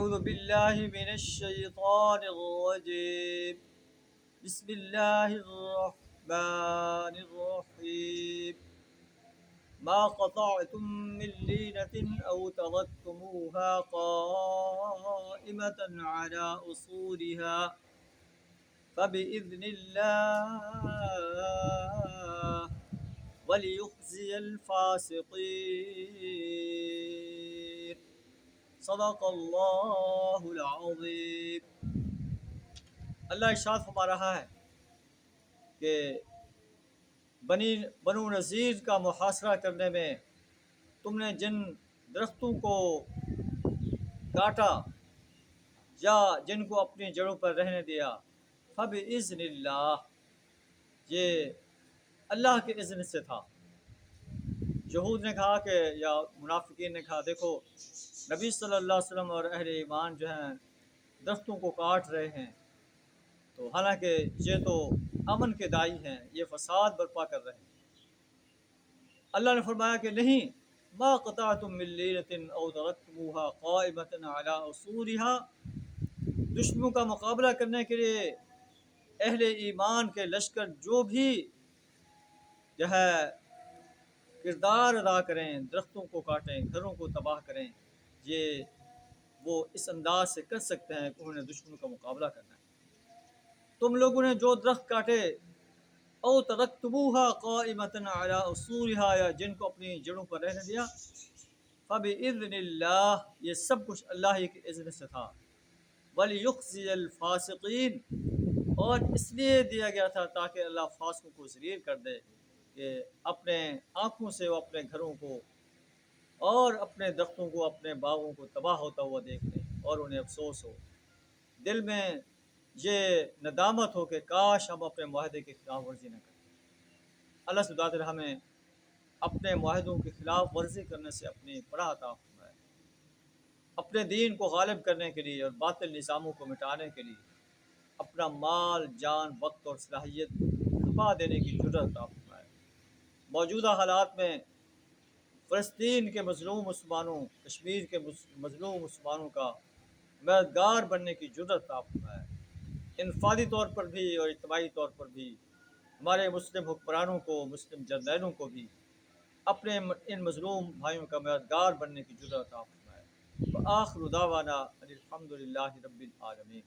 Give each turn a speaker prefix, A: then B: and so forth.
A: أعوذ بالله من الشيطان الرجيم. بسم الله الرحمن الرحيم. ما قطعتم من لينة أو تركتموها قائمة على أصولها فبإذن الله وليخزي الفاسقين. صدق اللہ العظیم. اللہ ارشاد فرما رہا ہے کہ بنو نذیر کا محاصرہ کرنے میں تم نے جن درختوں کو کاٹا یا جن کو اپنی جڑوں پر رہنے دیا، فبإذن اللہ، یہ اللہ کے اذن سے تھا. یہود نے کہا کہ یا منافقین نے کہا دیکھو نبی صلی اللہ علیہ وسلم اور اہل ایمان جو ہیں درختوں کو کاٹ رہے ہیں، تو حالانکہ یہ تو امن کے داعی ہیں، یہ فساد برپا کر رہے ہیں. اللہ نے فرمایا کہ نہیں، ما قطعتم من لینۃ او ترکتموها قائمۃ علی اصولها. دشمنوں کا مقابلہ کرنے کے لیے اہل ایمان کے لشکر جو بھی جو ہے کردار ادا کریں، درختوں کو کاٹیں، گھروں کو تباہ کریں، یہ وہ اس انداز سے کر سکتے ہیں کہ انہوں نے دشمنوں کا مقابلہ کرنا ہے. تم لوگوں نے جو درخت کاٹے، او ترکتموها قائمۃ علی اصولها، یا جن کو اپنی جڑوں پر رہنے دیا، فبإذن اللہ، یہ سب کچھ اللہ ہی کے اذن سے تھا. ولیخزی الفاسقین، اور اس لیے دیا گیا تھا تاکہ اللہ فاسقوں کو ذلیل کر دے کہ اپنے آنکھوں سے وہ اپنے گھروں کو اور اپنے درختوں کو، اپنے باغوں کو تباہ ہوتا ہوا دیکھ لیں اور انہیں افسوس ہو، دل میں یہ ندامت ہو کہ کاش ہم اپنے معاہدے کی خلاف ورزی نہ کریں. اللہ سبحانہ وتعالی ہمیں اپنے معاہدوں کی خلاف ورزی کرنے سے اپنی پناہ عطا فرمائے. اپنے دین کو غالب کرنے کے لیے اور باطل نظاموں کو مٹانے کے لیے اپنا مال، جان، وقت اور صلاحیت کھپا دینے کی جرأت عطا فرمائے. موجودہ حالات میں فلسطین کے مظلوم مسلمانوں، کشمیر کے مظلوم مسلمانوں کا مددگار بننے کی جرأت عطا فرمائے. انفرادی طور پر بھی اور اجتماعی طور پر بھی ہمارے مسلم حکمرانوں کو، مسلم جرنیلوں کو بھی اپنے ان مظلوم بھائیوں کا مددگار بننے کی جرأت عطا فرمائے. وآخر دعوانا ان الحمد للہ رب العالمین.